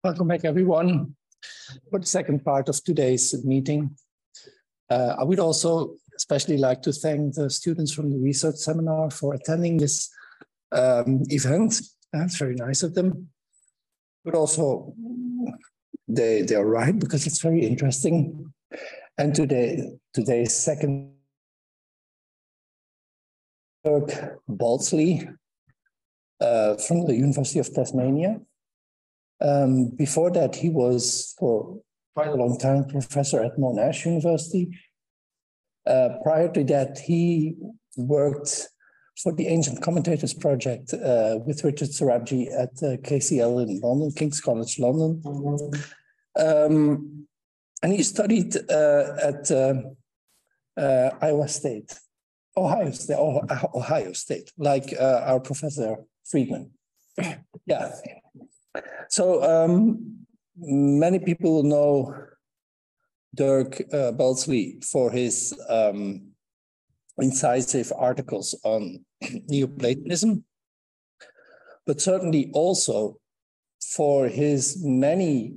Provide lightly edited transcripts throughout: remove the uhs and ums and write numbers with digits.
Welcome back, everyone, for the second part of today's meeting. I would also especially like to thank the students from the research seminar for attending this event. That's very nice of them. But also, they are right, because it's very interesting. And today's second, Dirk Baltzly from the University of Tasmania. Before that, he was for quite a long time professor at Monash University. Prior to that, he worked for the Ancient Commentators Project with Richard Sorabji at KCL in London, King's College London. And he studied at Ohio State, like our Professor Friedman. Yeah. So many people know Dirk Baltzly for his incisive articles on Neoplatonism, but certainly also for his many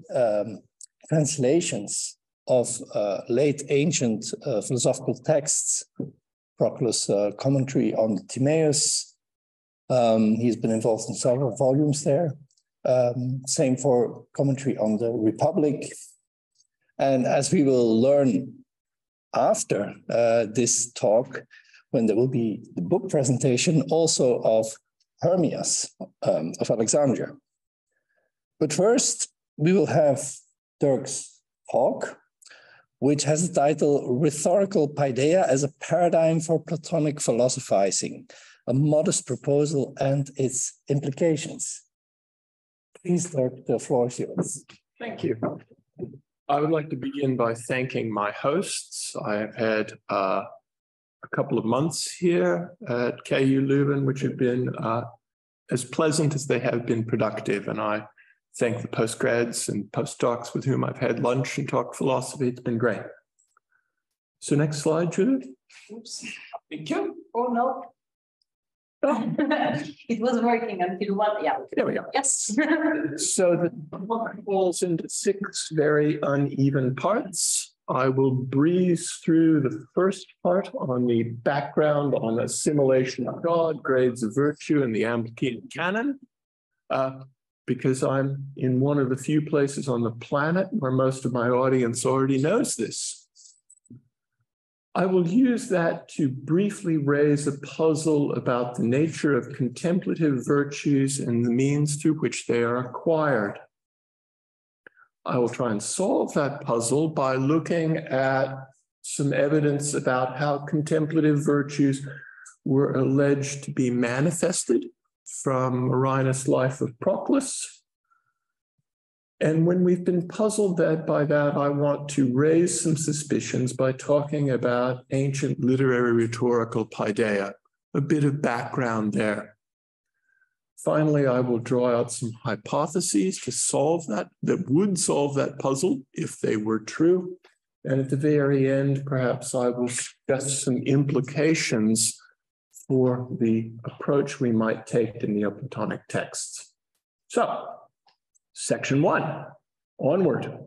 translations of late ancient philosophical texts, Proclus' commentary on Timaeus. He's been involved in several volumes there. Same for commentary on the Republic. And as we will learn after this talk, when there will be the book presentation also of Hermias of Alexandria. But first, we will have Dirk's talk, which has the title Rhetorical Paideia as a Paradigm for Platonic Philosophizing, a Modest Proposal and its Implications. Please, Dirk, the floor is yours. Thank you. I would like to begin by thanking my hosts. I have had a couple of months here at KU Leuven, which have been as pleasant as they have been productive. And I thank the postgrads and postdocs with whom I've had lunch and talked philosophy. It's been great. So next slide, Judith. Oops. Thank you. Oh, no. It was working until one. Yeah. There we go. Yes. So the book falls into 6 very uneven parts. I will breeze through the first part on the background on assimilation of God, grades of virtue, and the Amplian canon, because I'm in one of the few places on the planet where most of my audience already knows this. I will use that to briefly raise a puzzle about the nature of contemplative virtues and the means through which they are acquired. I will try and solve that puzzle by looking at some evidence about how contemplative virtues were alleged to be manifested from Marinus' life of Proclus. And when we've been puzzled by that, I want to raise some suspicions by talking about ancient literary rhetorical paideia, a bit of background there. Finally, I will draw out some hypotheses to solve that would solve that puzzle if they were true. And at the very end, perhaps I will suggest some implications for the approach we might take to Neoplatonic texts. So, Section 1, onward.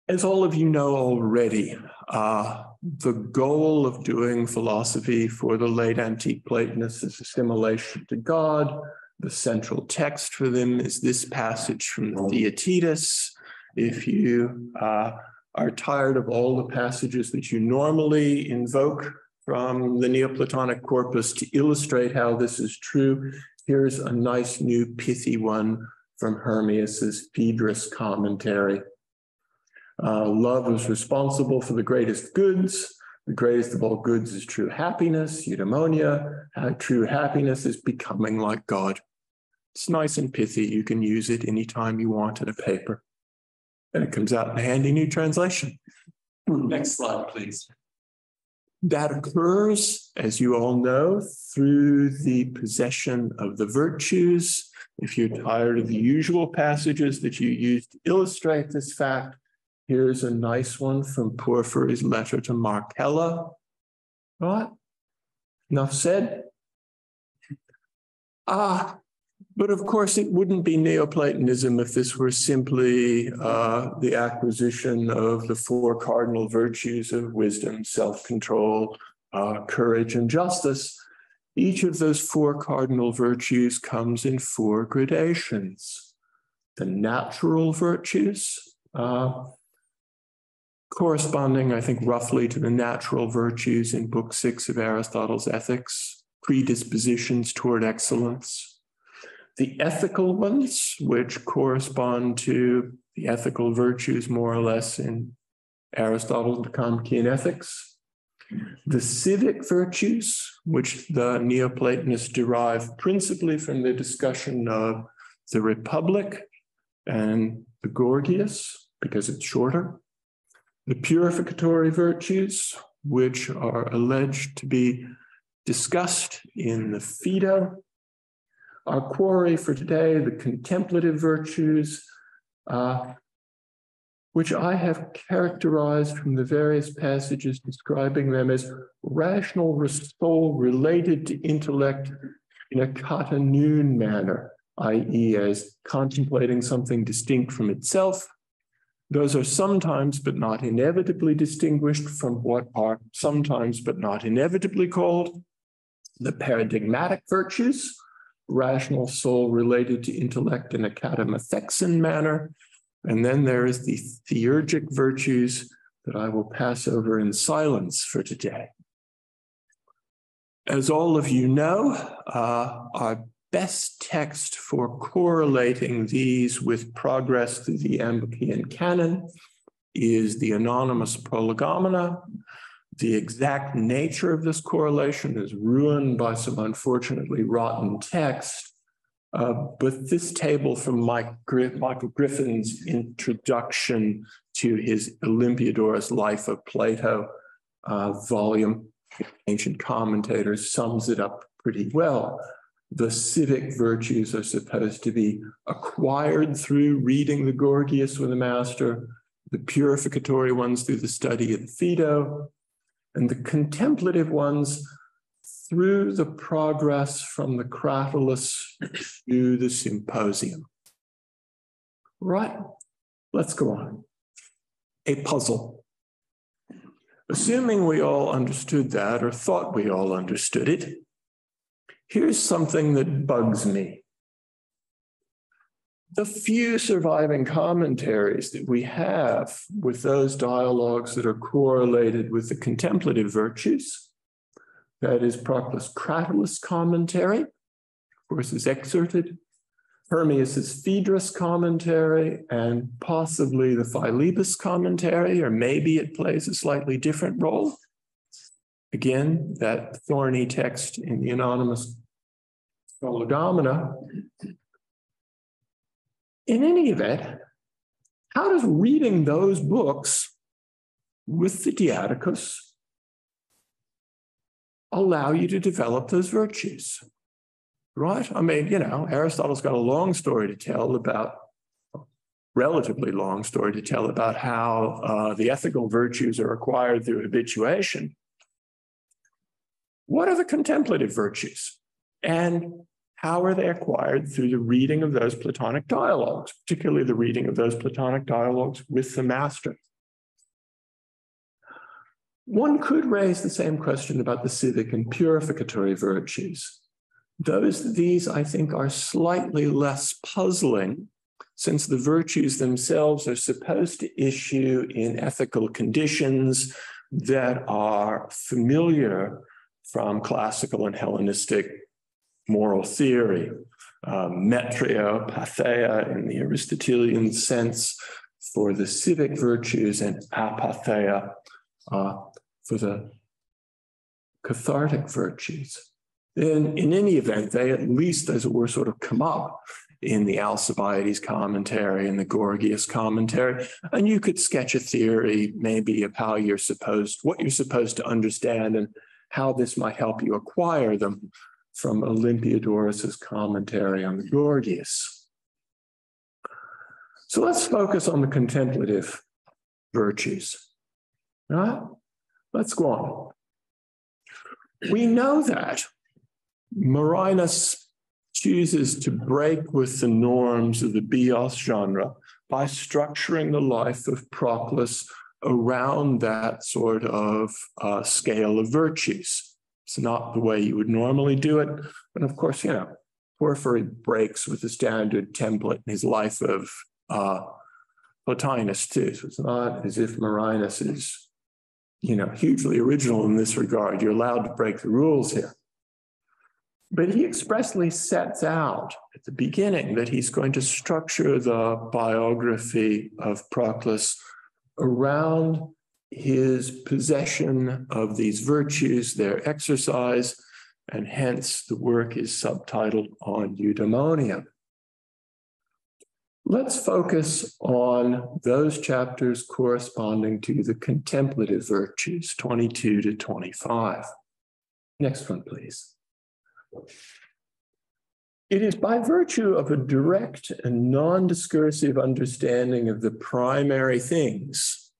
As all of you know already, the goal of doing philosophy for the late antique Platonists is assimilation to God. The central text for them is this passage from the Theaetetus. If you are tired of all the passages that you normally invoke from the Neoplatonic corpus to illustrate how this is true, here's a nice new pithy one from Hermias's Phaedrus commentary. Love is responsible for the greatest goods. The greatest of all goods is true happiness, eudaimonia. True happiness is becoming like God. It's nice and pithy. You can use it anytime you want in a paper. And it comes out in a handy new translation. Next slide, please. That occurs, as you all know, through the possession of the virtues. If you're tired of the usual passages that you use to illustrate this fact, here's a nice one from Porphyry's letter to Marcella. Right? Enough said. But of course, it wouldn't be Neoplatonism if this were simply the acquisition of the four cardinal virtues of wisdom, self-control, courage, and justice. Each of those four cardinal virtues comes in four gradations. The natural virtues, corresponding, I think, roughly to the natural virtues in Book 6 of Aristotle's Ethics, predispositions toward excellence. The ethical ones, which correspond to the ethical virtues more or less in Aristotle's Nicomachean Ethics. The civic virtues, which the Neoplatonists derive principally from the discussion of the Republic and the Gorgias, because it's shorter. The purificatory virtues, which are alleged to be discussed in the Phaedo. Our quarry for today, the contemplative virtues, which I have characterized from the various passages describing them as rational soul related to intellect in a kata noon manner, i.e. as contemplating something distinct from itself. Those are sometimes but not inevitably distinguished from what are sometimes but not inevitably called the paradigmatic virtues, rational soul related to intellect in a katamothexan manner. And then there is the theurgic virtues that I will pass over in silence for today. As all of you know, our best text for correlating these with progress through the Ambrosian canon is the anonymous Prolegomena. The exact nature of this correlation is ruined by some unfortunately rotten text. But this table from Michael Griffin's introduction to his Olympiodorus Life of Plato volume, Ancient Commentators, sums it up pretty well. The civic virtues are supposed to be acquired through reading the Gorgias with a master, the purificatory ones through the study of the Phaedo, and the contemplative ones through the progress from the Cratylus to the Symposium. Right, let's go on. A puzzle. Assuming we all understood that, or thought we all understood it, here's something that bugs me. The few surviving commentaries that we have with those dialogues that are correlated with the contemplative virtues, that is Proclus Cratylus commentary, of course, is excerpted, Hermias's Phaedrus commentary, and possibly the Philebus commentary, or maybe it plays a slightly different role. Again, that thorny text in the anonymous Prolegomena. In any event, how does reading those books with the Diadochus allow you to develop those virtues? Right? I mean, you know, Aristotle's got a long story to tell about, relatively long story to tell about how the ethical virtues are acquired through habituation. What are the contemplative virtues? And how are they acquired through the reading of those Platonic dialogues, particularly the reading of those Platonic dialogues with the master? One could raise the same question about the civic and purificatory virtues. These, I think, are slightly less puzzling, since the virtues themselves are supposed to issue in ethical conditions that are familiar from classical and Hellenistic moral theory. Metrio, patheia in the Aristotelian sense for the civic virtues, and apatheia for the cathartic virtues. In any event, they at least, as it were, sort of come up in the Alcibiades commentary and the Gorgias commentary. And you could sketch a theory maybe of how what you're supposed to understand and how this might help you acquire them from Olympiodorus's commentary on the Gorgias. So let's focus on the contemplative virtues. All right? Let's go on. We know that Marinus chooses to break with the norms of the bios genre by structuring the life of Proclus around that sort of scale of virtues. It's not the way you would normally do it. And of course, you know, Porphyry breaks with the standard template in his life of Plotinus too. So it's not as if Marinus is, you know, hugely original in this regard. You're allowed to break the rules here. But he expressly sets out at the beginning that he's going to structure the biography of Proclus around his possession of these virtues, their exercise, and hence the work is subtitled On Eudaimonia. Let's focus on those chapters corresponding to the contemplative virtues, 22 to 25. Next one, please. It is by virtue of a direct and non-discursive understanding of the primary things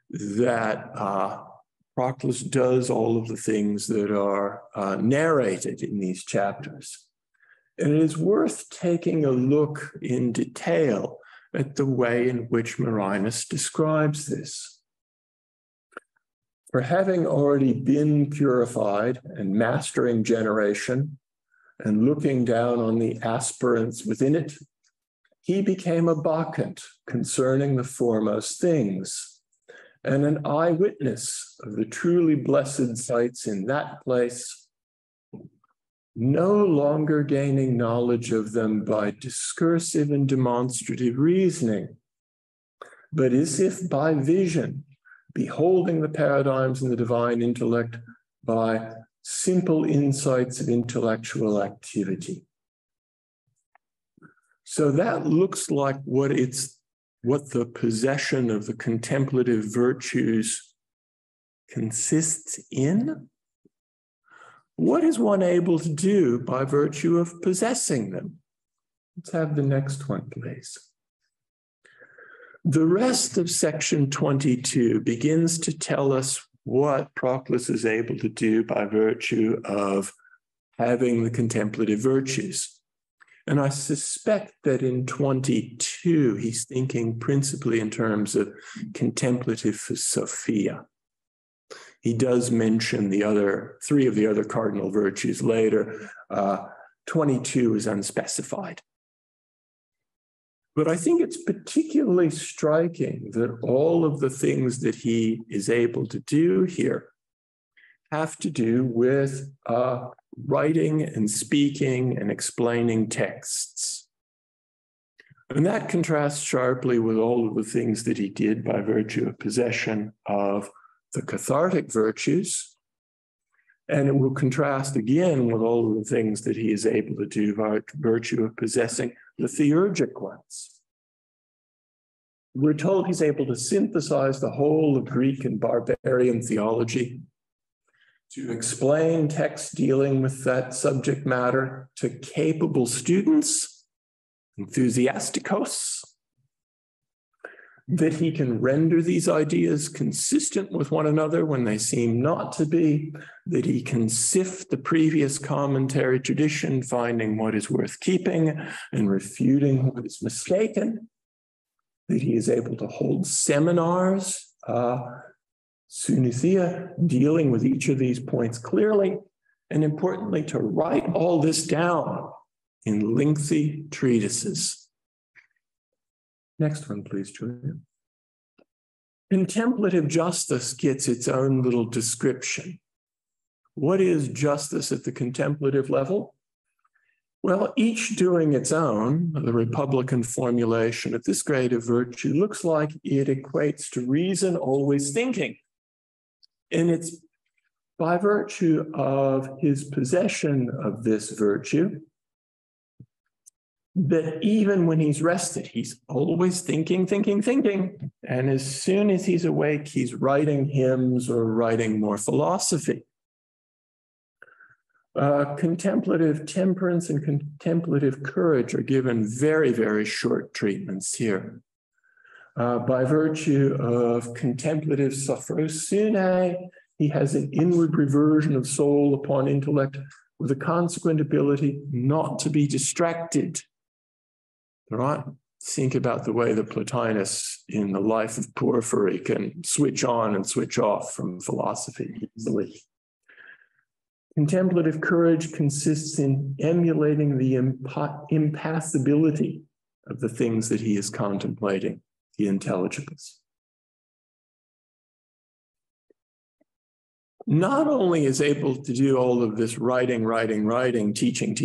that Proclus does all of the things that are narrated in these chapters. And it is worth taking a look in detail at the way in which Marinus describes this. For having already been purified and mastering generation and looking down on the aspirants within it, he became a Bacchant concerning the foremost things, and an eyewitness of the truly blessed sights in that place, no longer gaining knowledge of them by discursive and demonstrative reasoning, but as if by vision, beholding the paradigms in the divine intellect by simple insights of intellectual activity. So that looks like what the possession of the contemplative virtues consists in. What is one able to do by virtue of possessing them? Let's have the next one, please. The rest of section 22 begins to tell us what Proclus is able to do by virtue of having the contemplative virtues. And I suspect that in 22, he's thinking principally in terms of contemplative Sophia. He does mention three of the other cardinal virtues later. 22 is unspecified. But I think it's particularly striking that all of the things that he is able to do here have to do with writing and speaking and explaining texts. And that contrasts sharply with all of the things that he did by virtue of possession of the cathartic virtues. And it will contrast again with all of the things that he is able to do by virtue of possessing the theurgic ones. We're told he's able to synthesize the whole of Greek and barbarian theology, to explain texts dealing with that subject matter to capable students, enthusiasticos, that he can render these ideas consistent with one another when they seem not to be, that he can sift the previous commentary tradition, finding what is worth keeping and refuting what is mistaken, that he is able to hold seminars, Sunithia, dealing with each of these points clearly, and importantly, to write all this down in lengthy treatises. Next one, please, Julia. Contemplative justice gets its own little description. What is justice at the contemplative level? Well, each doing its own, the Republican formulation of this grade of virtue looks like it equates to reason always thinking. And it's by virtue of his possession of this virtue that even when he's rested, he's always thinking. And as soon as he's awake, he's writing hymns or writing more philosophy. Contemplative temperance and contemplative courage are given very, very short treatments here. By virtue of contemplative sophrosune, he has an inward reversion of soul upon intellect with a consequent ability not to be distracted. All right? Think about the way the Plotinus in the life of Porphyry can switch on and switch off from philosophy easily. Contemplative courage consists in emulating the impassibility of the things that he is contemplating, the intelligibles. Not only is able to do all of this writing, teaching,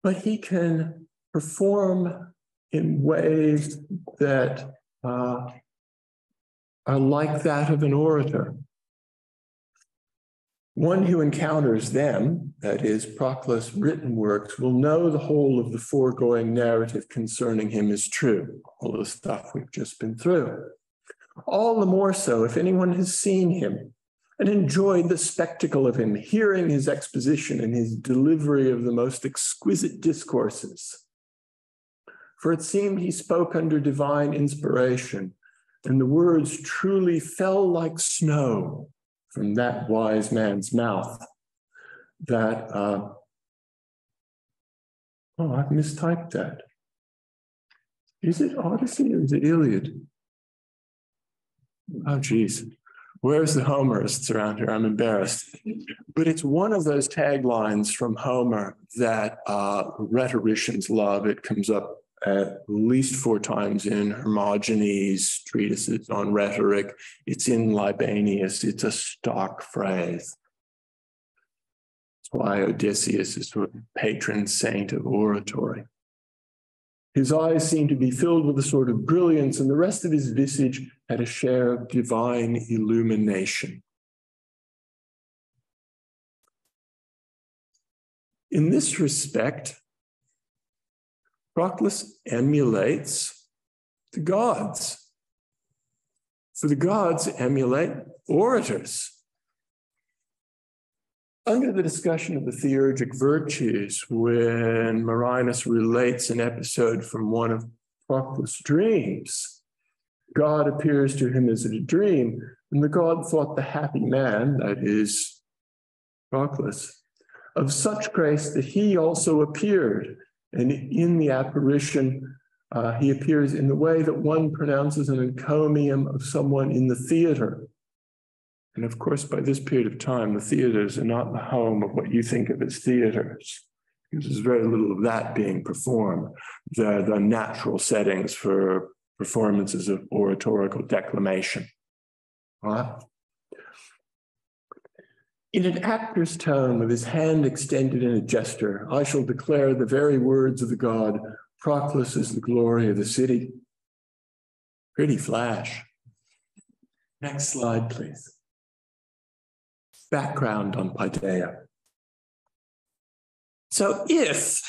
but he can perform in ways that are like that of an orator. One who encounters them, that is, Proclus' written works, will know the whole of the foregoing narrative concerning him is true, all the stuff we've just been through. All the more so if anyone has seen him and enjoyed the spectacle of him, hearing his exposition and his delivery of the most exquisite discourses. For it seemed he spoke under divine inspiration, and the words truly fell like snow from that wise man's mouth. That, I've mistyped that. Is it Odyssey or is it Iliad? Oh, geez. Where's the Homerists around here? I'm embarrassed. But it's one of those taglines from Homer that rhetoricians love. It comes up at least 4 times in Hermogenes' treatises on rhetoric. It's in Libanius. It's a stock phrase. That's why Odysseus is sort of patron saint of oratory. His eyes seemed to be filled with a sort of brilliance, and the rest of his visage had a share of divine illumination. In this respect, Proclus emulates the gods. For the gods emulate orators. Under the discussion of the theurgic virtues, when Marinus relates an episode from one of Proclus' dreams, God appears to him as in a dream, and the god thought the happy man, that is Proclus, of such grace that he also appeared. And in the apparition, he appears in the way that one pronounces an encomium of someone in the theater. And of course, by this period of time, the theaters are not the home of what you think of as theaters, because there's very little of that being performed. They're the natural settings for performances of oratorical declamation. Right? In an actor's tone, with his hand extended in a gesture, I shall declare the very words of the god, Proclus is the glory of the city. Pretty flash. Next slide, please. Background on Paideia. So if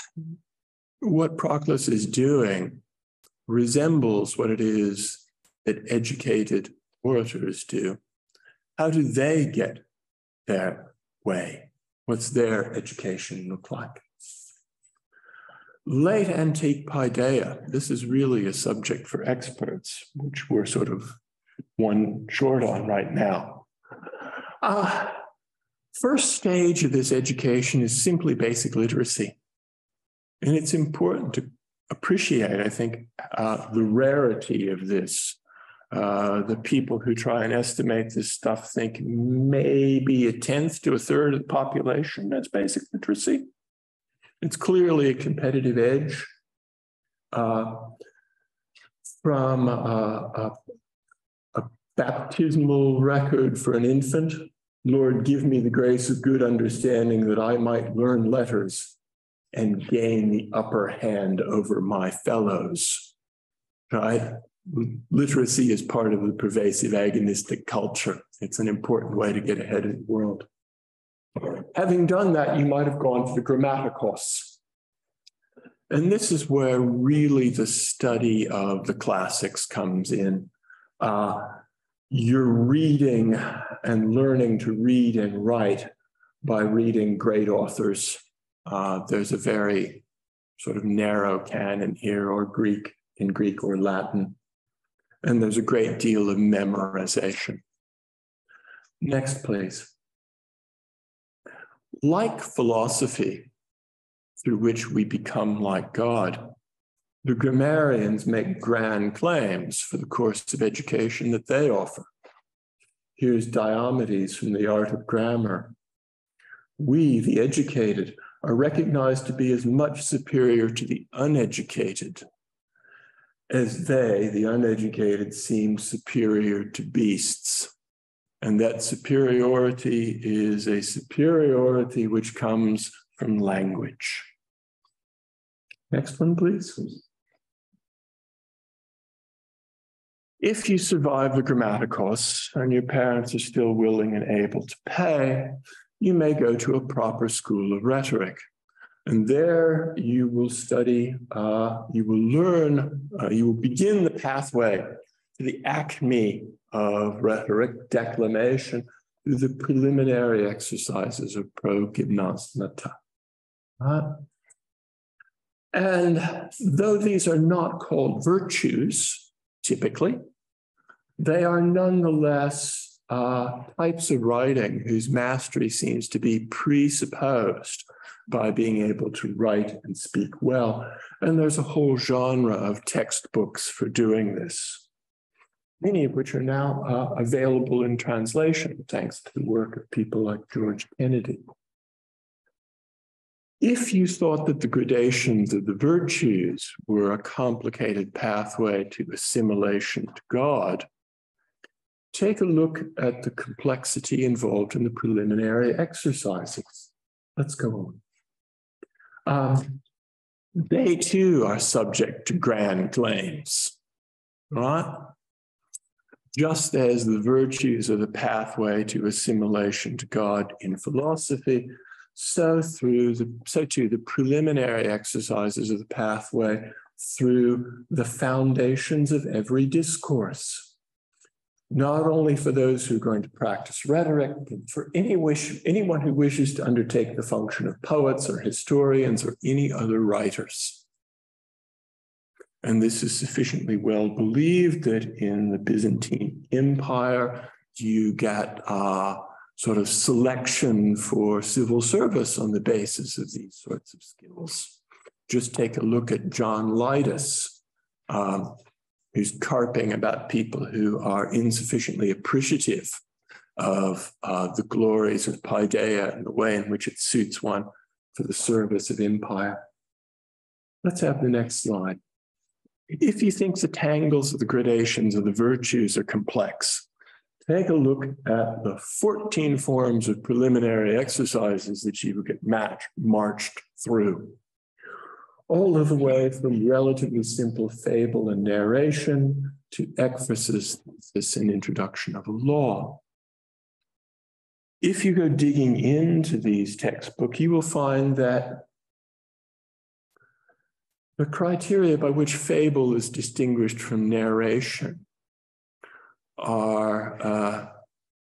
what Proclus is doing resembles what it is that educated orators do, how do they get their way? What's their education look like? Late antique Paideia, this is really a subject for experts, which we're sort of one short on right now. First stage of this education is simply basic literacy. And it's important to appreciate, I think, the rarity of this. The people who try and estimate this stuff think maybe 1/10 to 1/3 of the population that's basic literacy. It's clearly a competitive edge. From a baptismal record for an infant, Lord, give me the grace of good understanding that I might learn letters and gain the upper hand over my fellows, right? Literacy is part of the pervasive agonistic culture. It's an important way to get ahead in the world. Having done that, you might have gone to the grammaticos. And this is where really the study of the classics comes in. You're reading and learning to read and write by reading great authors. There's a very sort of narrow canon here, or in Greek or Latin. And there's a great deal of memorization. Next, please. Like philosophy, through which we become like God, the grammarians make grand claims for the course of education that they offer. Here's Diomedes from The Art of Grammar. We, the educated, are recognized to be as much superior to the uneducated as they, the uneducated, seem superior to beasts. And that superiority is a superiority which comes from language. Next one, please. If you survive the grammaticos and your parents are still willing and able to pay, you may go to a proper school of rhetoric. And there you will study, you will learn, you will begin the pathway to the acme of rhetoric, declamation, through the preliminary exercises of progymnasmata. And though these are not called virtues, typically, they are nonetheless types of writing whose mastery seems to be presupposed by being able to write and speak well. And there's a whole genre of textbooks for doing this, many of which are now available in translation, thanks to the work of people like George Kennedy. If you thought that the gradations of the virtues were a complicated pathway to assimilation to God, take a look at the complexity involved in the preliminary exercises. Let's go on. They too are subject to grand claims, right? Just as the virtues are the pathway to assimilation to God in philosophy, so too the preliminary exercises of the pathway through the foundations of every discourse, not only for those who are going to practice rhetoric, but for anyone who wishes to undertake the function of poets or historians or any other writers. And this is sufficiently well believed that in the Byzantine Empire, you get sort of selection for civil service on the basis of these sorts of skills. Just take a look at John Lytus, who's carping about people who are insufficiently appreciative of the glories of Paideia and the way in which it suits one for the service of empire. Let's have the next slide. If you think the tangles of the gradations of the virtues are complex, take a look at the 14 forms of preliminary exercises that you would get marched through. All of the way from relatively simple fable and narration to ekphrasis, thesis, and introduction of a law. If you go digging into these textbooks, you will find that the criteria by which fable is distinguished from narration are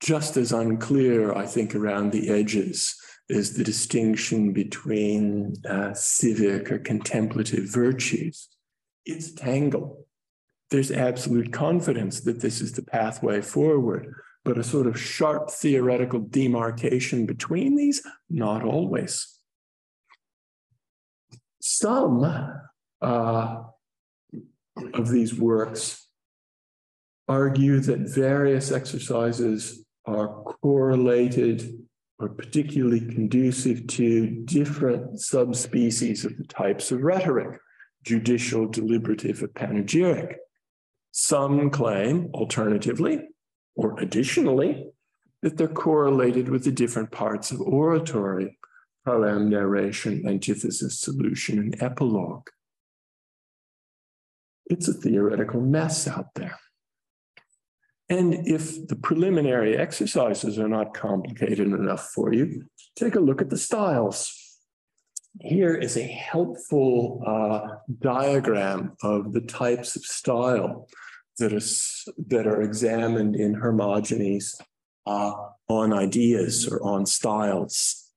just as unclear, I think, around the edges is the distinction between civic or contemplative virtues. It's a tangle. There's absolute confidence that this is the pathway forward, but a sort of sharp theoretical demarcation between these, not always. Some of these works argue that various exercises are correlated or particularly conducive to different subspecies of the types of rhetoric, judicial, deliberative, or panegyric. Some claim, alternatively, or additionally, that they're correlated with the different parts of oratory, proem, narration, antithesis, solution, and epilogue. It's a theoretical mess out there. And if the preliminary exercises are not complicated enough for you, take a look at the styles. Here is a helpful diagram of the types of style that are examined in Hermogenes on ideas or on styles.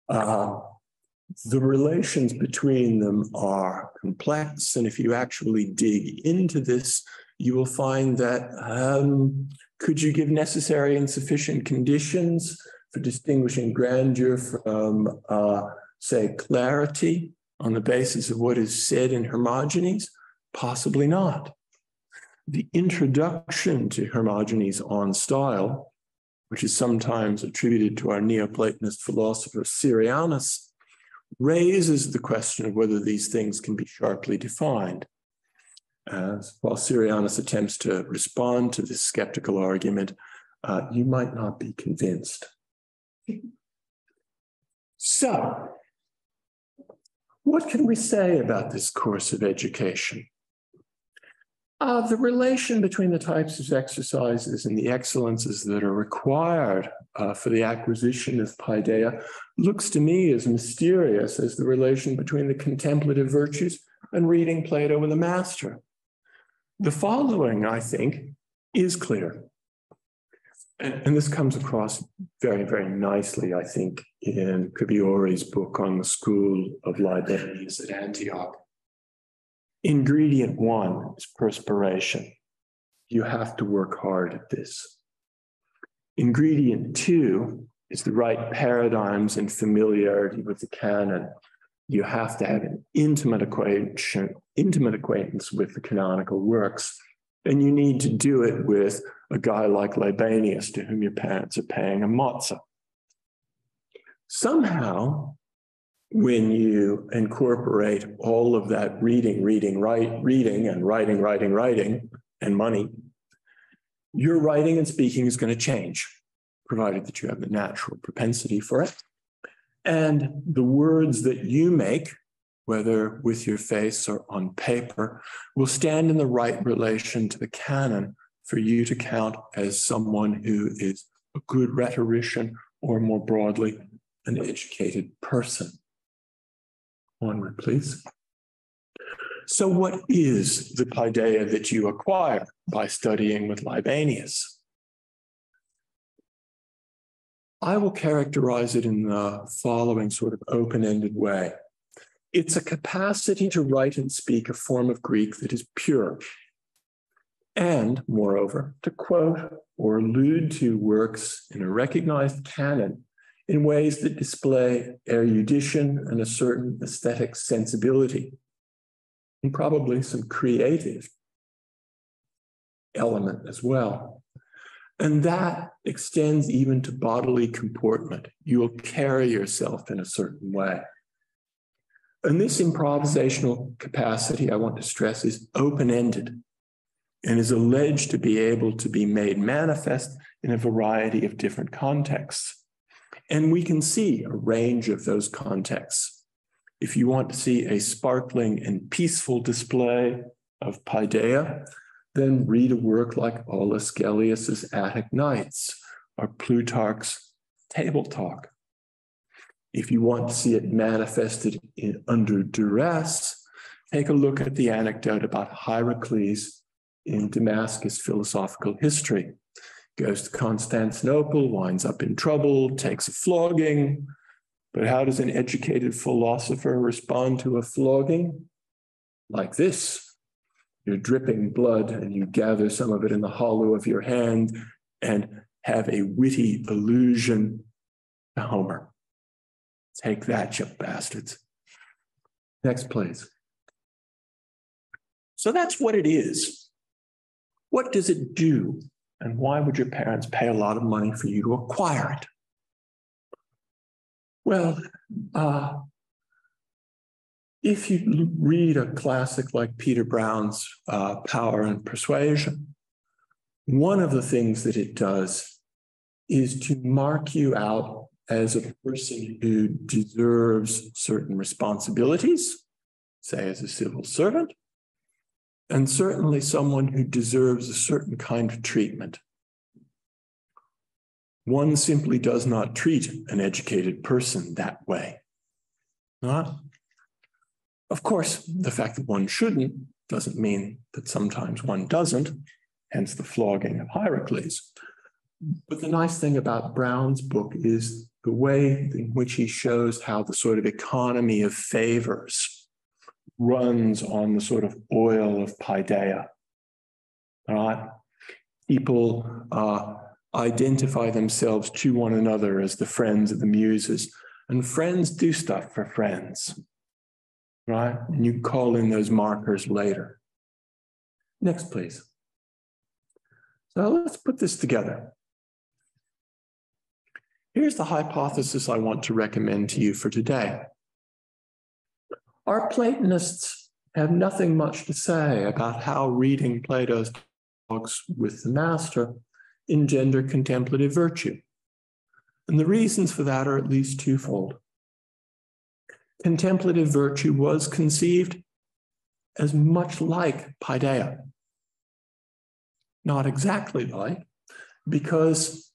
The relations between them are complex, and if you actually dig into this, you will find that Could you give necessary and sufficient conditions for distinguishing grandeur from, say, clarity on the basis of what is said in Hermogenes? Possibly not. The introduction to Hermogenes on style, which is sometimes attributed to our Neoplatonist philosopher Syrianus, raises the question of whether these things can be sharply defined. While Syrianus attempts to respond to this skeptical argument, you might not be convinced. So, what can we say about this course of education? The relation between the types of exercises and the excellences that are required for the acquisition of paideia looks to me as mysterious as the relation between the contemplative virtues and reading Plato with a master. The following, I think, is clear. And this comes across very, very nicely, I think, in Cabiore's book on the school of Libanius at Antioch. Ingredient one is perspiration. You have to work hard at this. Ingredient two is the right paradigms and familiarity with the canon. You have to have an intimate acquaintance with the canonical works. And you need to do it with a guy like Libanius, to whom your parents are paying a mozza. Somehow, when you incorporate all of that reading, and writing, and money, your writing and speaking is going to change, provided that you have the natural propensity for it. And the words that you make, whether with your face or on paper, will stand in the right relation to the canon for you to count as someone who is a good rhetorician, or more broadly, an educated person. Onward, please. So what is the paideia that you acquire by studying with Libanius? I will characterize it in the following sort of open-ended way. It's a capacity to write and speak a form of Greek that is pure, and, moreover, to quote or allude to works in a recognized canon in ways that display erudition and a certain aesthetic sensibility, and probably some creative element as well. And that extends even to bodily comportment. You will carry yourself in a certain way. And this improvisational capacity, I want to stress, is open-ended and is alleged to be able to be made manifest in a variety of different contexts. And we can see a range of those contexts. If you want to see a sparkling and peaceful display of paideia, then read a work like Aulus Gellius's Attic Nights or Plutarch's Table Talk. If you want to see it manifested under duress, take a look at the anecdote about Hierocles in Damascus Philosophical History. Goes to Constantinople, winds up in trouble, takes a flogging. But how does an educated philosopher respond to a flogging? Like this. You're dripping blood and you gather some of it in the hollow of your hand and have a witty allusion to Homer. Take that, you bastards. Next, please. So that's what it is. What does it do? And why would your parents pay a lot of money for you to acquire it? Well, if you read a classic like Peter Brown's Power and Persuasion, one of the things that it does is to mark you out as a person who deserves certain responsibilities, say as a civil servant, and certainly someone who deserves a certain kind of treatment. One simply does not treat an educated person that way. Of course, the fact that one shouldn't doesn't mean that sometimes one doesn't, hence the flogging of Hierocles. But the nice thing about Brown's book is the way in which he shows how the sort of economy of favors runs on the sort of oil of paideia. All right? people identify themselves to one another as the friends of the muses. And friends do stuff for friends, right? And you call in those markers later. Next, please. So let's put this together. Here's the hypothesis I want to recommend to you for today. Our Platonists have nothing much to say about how reading Plato's dialogues with the master engender contemplative virtue. And the reasons for that are at least twofold. Contemplative virtue was conceived as much like Paideia. Not exactly like, because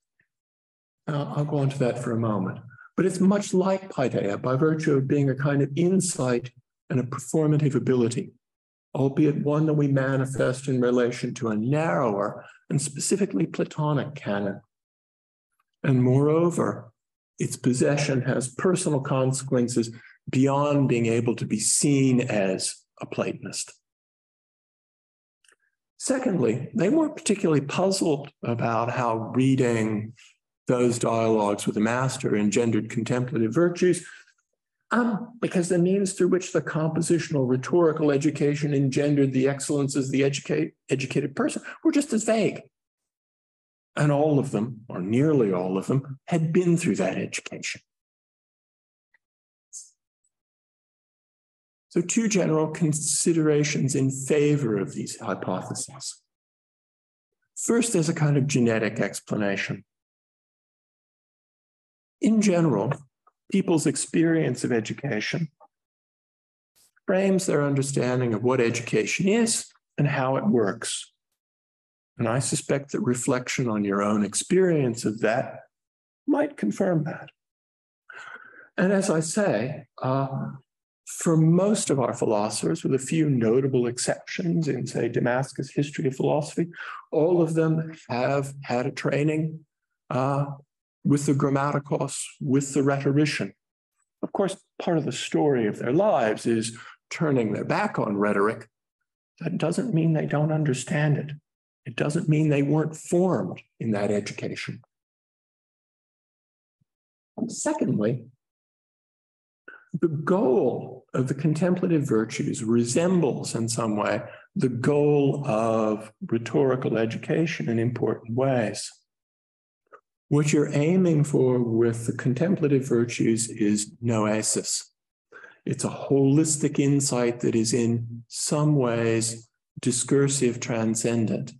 I'll go on to that for a moment, but it's much like Paideia by virtue of being a kind of insight and a performative ability, albeit one that we manifest in relation to a narrower and specifically Platonic canon. And moreover, its possession has personal consequences beyond being able to be seen as a Platonist. Secondly, they weren't particularly puzzled about how reading those dialogues with the master engendered contemplative virtues, because the means through which the compositional rhetorical education engendered the excellences of the educated person were just as vague. And all of them, or nearly all of them, had been through that education. So two general considerations in favor of these hypotheses. First, there's a kind of genetic explanation. In general, people's experience of education frames their understanding of what education is and how it works. And I suspect that reflection on your own experience of that might confirm that. And as I say, for most of our philosophers, with a few notable exceptions in, say, Damascus' History of Philosophy, all of them have had a training with the grammaticos, with the rhetorician. Of course, part of the story of their lives is turning their back on rhetoric. That doesn't mean they don't understand it. It doesn't mean they weren't formed in that education. Secondly, the goal of the contemplative virtues resembles in some way the goal of rhetorical education in important ways. What you're aiming for with the contemplative virtues is noesis. It's a holistic insight that is in some ways discursive, transcendent.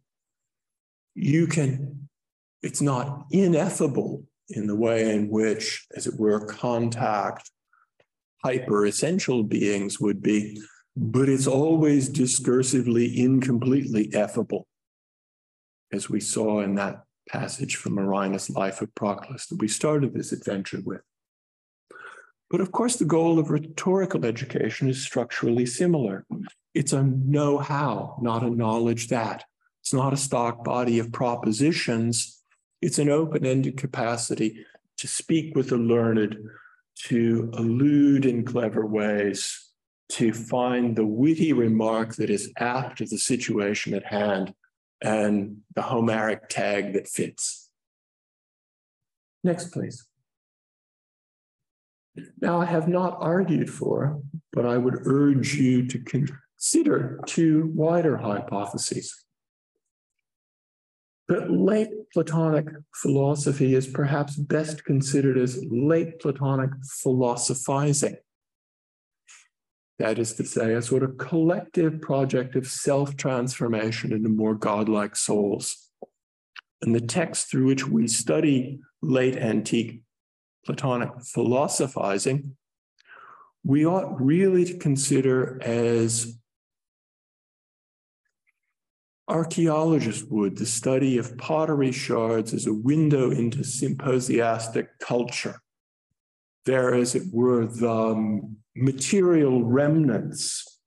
It's not ineffable in the way in which, as it were, contact hyper-essential beings would be, but it's always discursively, incompletely effable, as we saw in that passage from Marinus' Life of Proclus that we started this adventure with. But of course, the goal of rhetorical education is structurally similar. It's a know-how, not a knowledge that. It's not a stock body of propositions. It's an open-ended capacity to speak with the learned, to allude in clever ways, to find the witty remark that is apt to the situation at hand and the Homeric tag that fits. Next, please. Now, I have not argued for, but I would urge you to consider two wider hypotheses. That late Platonic philosophy is perhaps best considered as late Platonic philosophizing. That is to say, a sort of collective project of self-transformation into more godlike souls. And the text through which we study late antique Platonic philosophizing, we ought really to consider as archaeologists would the study of pottery shards as a window into symposiastic culture. They're, as it were, the material remnants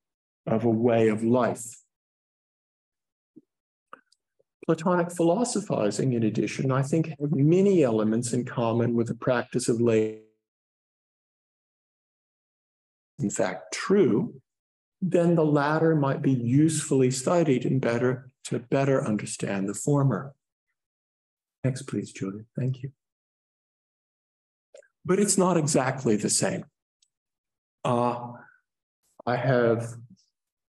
of a way of life. Platonic philosophizing, in addition, I think, have many elements in common with the practice of late. In fact, true, then the latter might be usefully studied and better to better understand the former. Next, please, Julia. Thank you. But it's not exactly the same. I have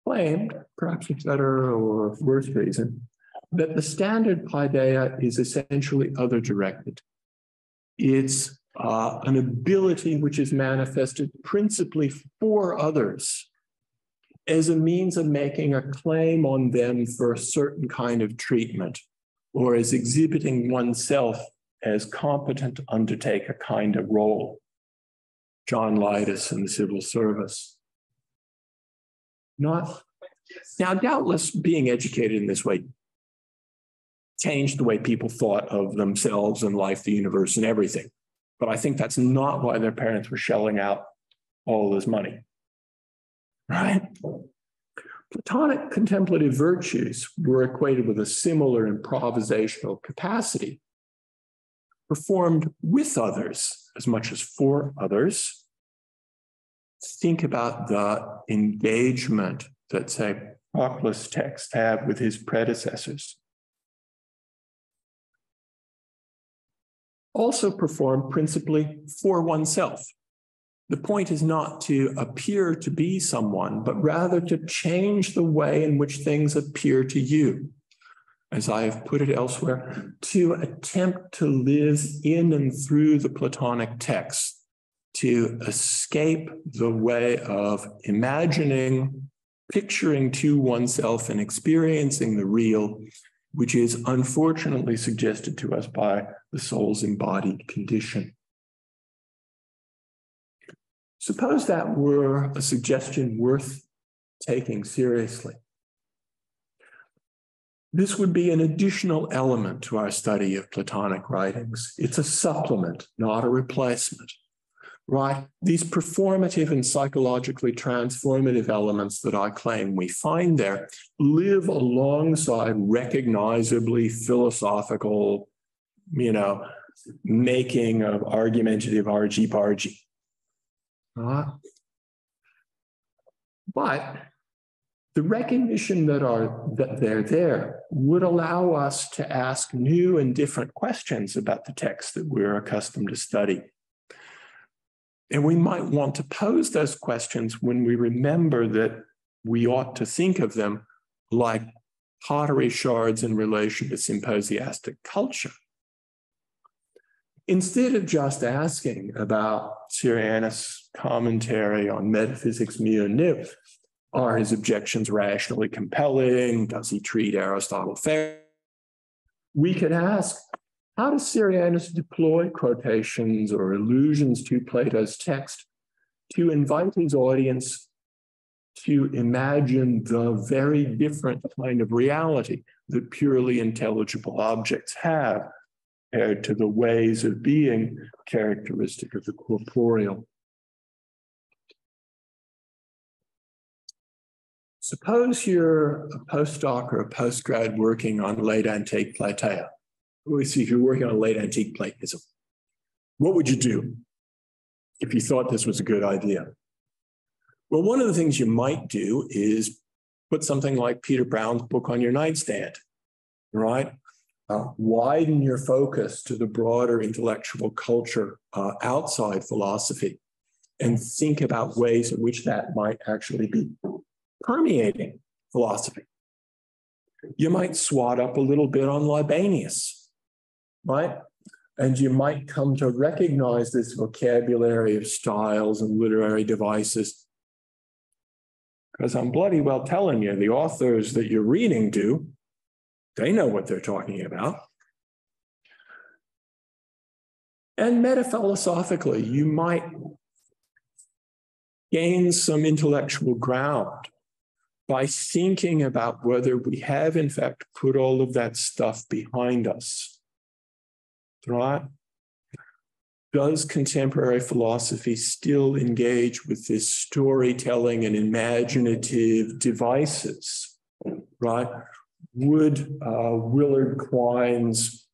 claimed, perhaps for better or worse reason, that the standard paideia is essentially other-directed. It's an ability which is manifested principally for others as a means of making a claim on them for a certain kind of treatment, or as exhibiting oneself as competent to undertake a kind of role. John Lydas in the civil service. Now, doubtless being educated in this way changed the way people thought of themselves and life, the universe, and everything. But I think that's not why their parents were shelling out all this money, right? Platonic contemplative virtues were equated with a similar improvisational capacity, performed with others as much as for others. Think about the engagement that, say, Proclus texts have with his predecessors. Also performed principally for oneself. The point is not to appear to be someone, but rather to change the way in which things appear to you. As I have put it elsewhere, to attempt to live in and through the Platonic text, to escape the way of imagining, picturing to oneself and experiencing the real, which is unfortunately suggested to us by the soul's embodied condition. Suppose that were a suggestion worth taking seriously. This would be an additional element to our study of Platonic writings. It's a supplement, not a replacement, right? These performative and psychologically transformative elements that I claim we find there live alongside recognizably philosophical, making of argumentative argy-bargy. But the recognition that they're there would allow us to ask new and different questions about the text that we're accustomed to study. And we might want to pose those questions when we remember that we ought to think of them like pottery shards in relation to symposiastic culture. Instead of just asking about Syrianus' commentary on metaphysics mieux nil, are his objections rationally compelling? Does he treat Aristotle fairly? We could ask, how does Syrianus deploy quotations or allusions to Plato's text to invite his audience to imagine the very different kind of reality that purely intelligible objects have, compared to the ways of being characteristic of the corporeal? Suppose you're a postdoc or a postgrad working on late antique Plaideia. If you're working on late antique Platonism, what would you do if you thought this was a good idea? Well, one of the things you might do is put something like Peter Brown's book on your nightstand, right? Widen your focus to the broader intellectual culture outside philosophy and think about ways in which that might actually be permeating philosophy. You might swat up a little bit on Libanius, right? And you might come to recognize this vocabulary of styles and literary devices. Because I'm bloody well telling you, the authors that you're reading do, they know what they're talking about. And metaphilosophically, you might gain some intellectual ground by thinking about whether we have, in fact, put all of that stuff behind us, right? Does contemporary philosophy still engage with this storytelling and imaginative devices, right? Would Willard Quine's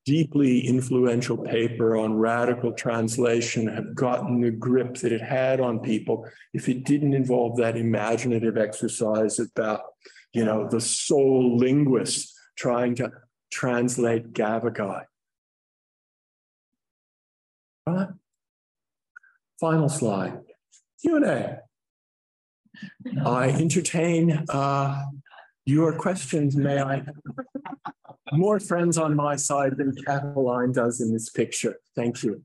deeply influential paper on radical translation have gotten the grip that it had on people if it didn't involve that imaginative exercise about, you know, the sole linguist trying to translate Gavagai. Right? Final slide. Q&A. I entertain your questions. May I have more friends on my side than Cataline does in this picture? Thank you.